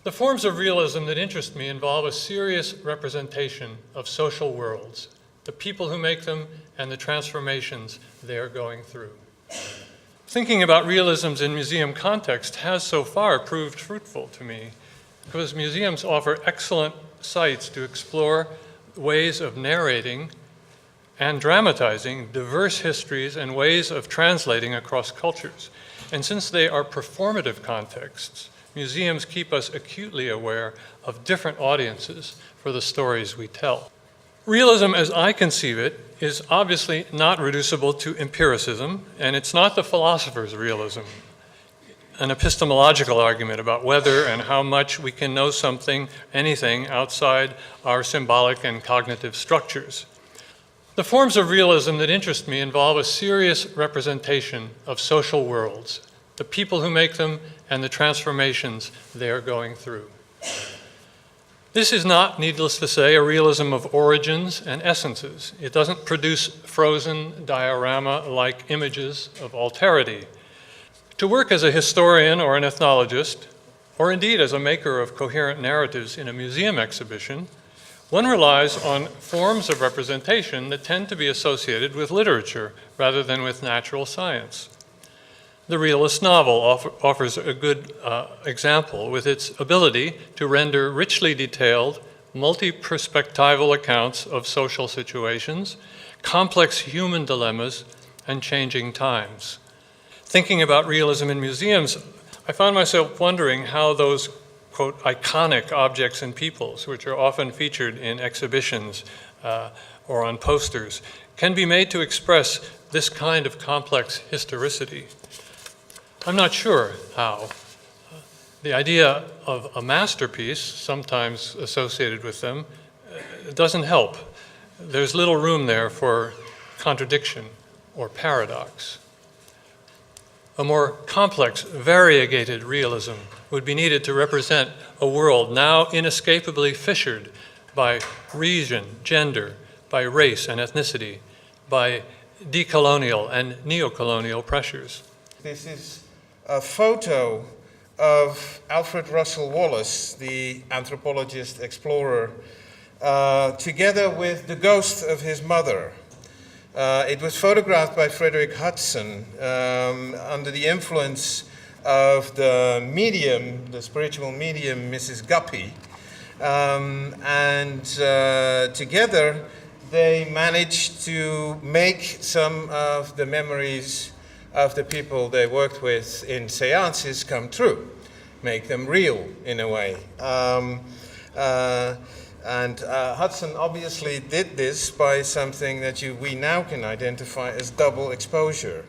The forms of realism that interest me involve a serious representation of social worlds, the people who make them, and the transformations they are going through. Thinking about realisms in museum context has so far proved fruitful to me, because museums offer excellent sites to explore ways of narrating and dramatizing diverse histories and ways of translating across cultures. And since they are performative contexts, museums keep us acutely aware of different audiences for the stories we tell. Realism, as I conceive it, is obviously not reducible to empiricism, and it's not the philosopher's realism, an epistemological argument about whether and how much we can know something, anything, outside our symbolic and cognitive structures. The forms of realism that interest me involve a serious representation of social worlds, the people who make them, and the transformations they are going through. This is not, needless to say, a realism of origins and essences. It doesn't produce frozen diorama-like images of alterity. To work as a historian or an ethnologist, or indeed as a maker of coherent narratives in a museum exhibition, one relies on forms of representation that tend to be associated with literature rather than with natural science. The realist novel offers a good example with its ability to render richly detailed, multi-perspectival accounts of social situations, complex human dilemmas, and changing times. Thinking about realism in museums, I found myself wondering how those, quote, iconic objects and peoples, which are often featured in exhibitions or on posters, can be made to express this kind of complex historicity. I'm not sure how. The idea of a masterpiece, sometimes associated with them, doesn't help. There's little room there for contradiction or paradox. A more complex, variegated realism would be needed to represent a world now inescapably fissured by region, gender, by race and ethnicity, by decolonial and neocolonial pressures. This is a photo of Alfred Russel Wallace, the anthropologist explorer, together with the ghost of his mother. It was photographed by Frederick Hudson under the influence of the medium, the spiritual medium, Mrs. Guppy. Together they managed to make some of the memories of the people they worked with in seances come true, make them real in a way. Hudson obviously did this by something that we now can identify as double exposure.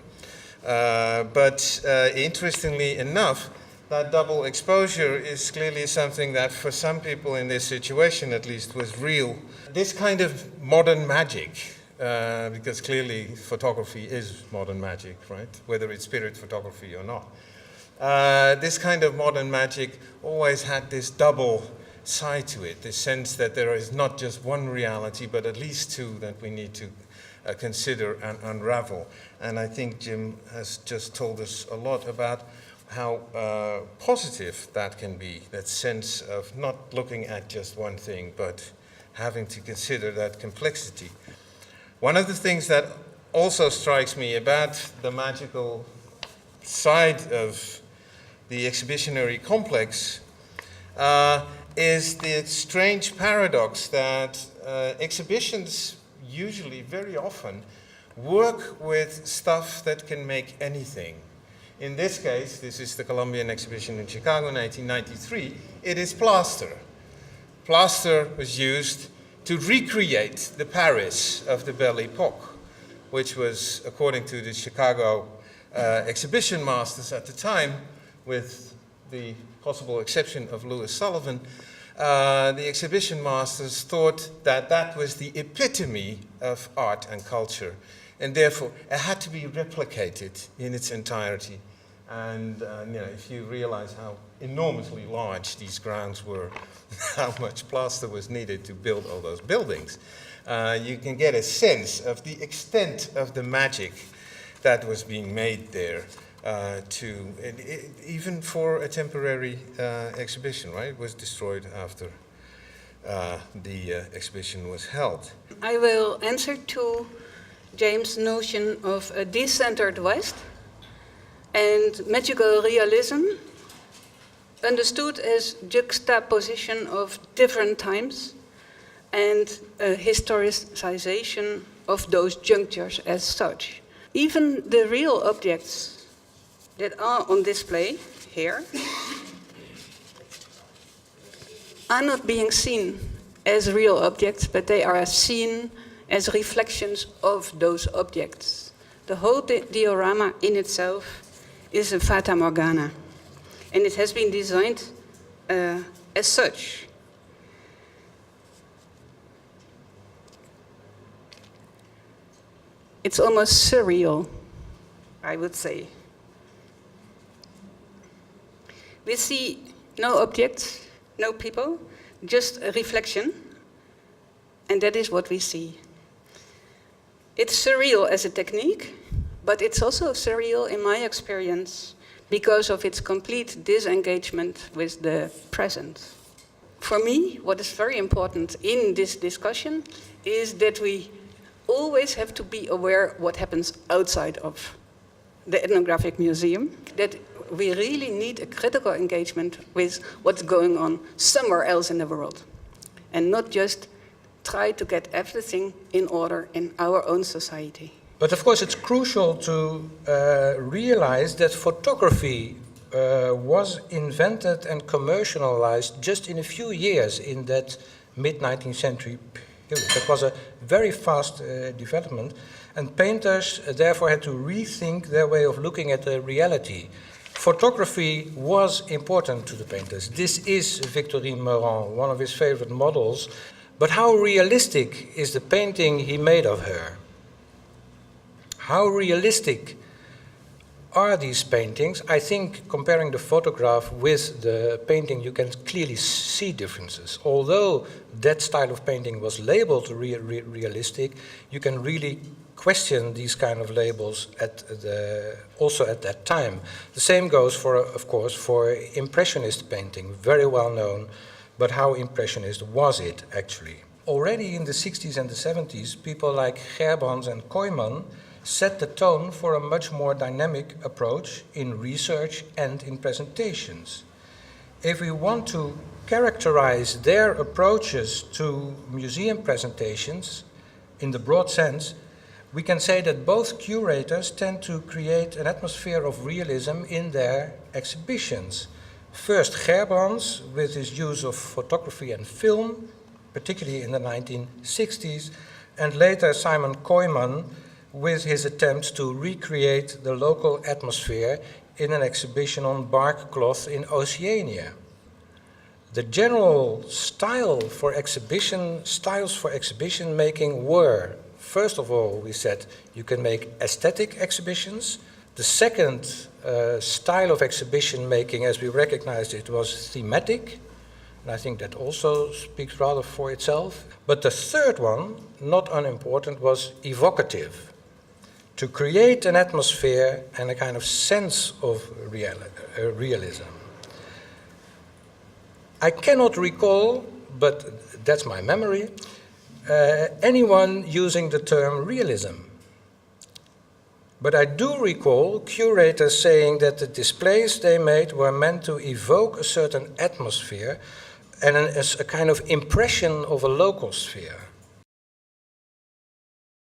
But interestingly enough, that double exposure is clearly something that for some people in this situation at least was real. This kind of modern magic, because clearly photography is modern magic, right? Whether it's spirit photography or not. This kind of modern magic always had this double side to it, this sense that there is not just one reality, but at least two that we need to consider and unravel. And I think Jim has just told us a lot about how positive that can be, that sense of not looking at just one thing, but having to consider that complexity. One of the things that also strikes me about the magical side of the exhibitionary complex is the strange paradox that exhibitions usually, very often, work with stuff that can make anything. In this case, this is the Columbian exhibition in Chicago in 1993, it is plaster. Plaster was used to recreate the Paris of the Belle Epoque, which was, according to the Chicago exhibition masters at the time, with the possible exception of Louis Sullivan, the exhibition masters thought that that was the epitome of art and culture, and therefore it had to be replicated in its entirety. And if you realize how enormously large these grounds were, how much plaster was needed to build all those buildings, you can get a sense of the extent of the magic that was being made there. even for a temporary exhibition, right? It was destroyed after the exhibition was held. I will answer to James' notion of a decentered West and magical realism, understood as juxtaposition of different times and a historicization of those junctures as such. Even the real objects that are on display here are not being seen as real objects, but they are seen as reflections of those objects. The whole diorama in itself is a fata morgana, and it has been designed as such. It's almost surreal, I would say. We see no objects, no people, just a reflection, and that is what we see. It's surreal as a technique, but it's also surreal in my experience because of its complete disengagement with the present. For me, what is very important in this discussion is that we always have to be aware what happens outside of the ethnographic museum, that we really need a critical engagement with what's going on somewhere else in the world, and not just try to get everything in order in our own society. But of course it's crucial to realize that photography was invented and commercialized just in a few years in that mid-19th century period. That was a very fast development, and painters therefore had to rethink their way of looking at the reality. Photography was important to the painters. This is Victorine Meurent, one of his favorite models. But how realistic is the painting he made of her? How realistic are these paintings? I think comparing the photograph with the painting, you can clearly see differences. Although that style of painting was labeled realistic, you can really question these kind of labels also at that time. The same goes for, of course, for Impressionist painting, very well known, but how Impressionist was it actually? Already in the 60s and the 70s, people like Gerbrands and Koyman set the tone for a much more dynamic approach in research and in presentations. If we want to characterize their approaches to museum presentations in the broad sense, we can say that both curators tend to create an atmosphere of realism in their exhibitions. First Gerbrands, with his use of photography and film, particularly in the 1960s, and later Simon Koyman, with his attempts to recreate the local atmosphere in an exhibition on bark cloth in Oceania. The general styles for exhibition making were, first of all, we said you can make aesthetic exhibitions. The second style of exhibition making, as we recognized it, was thematic. And I think that also speaks rather for itself. But the third one, not unimportant, was evocative. To create an atmosphere and a kind of sense of realism. I cannot recall, but that's my memory, anyone using the term realism. But I do recall curators saying that the displays they made were meant to evoke a certain atmosphere and a kind of impression of a local sphere.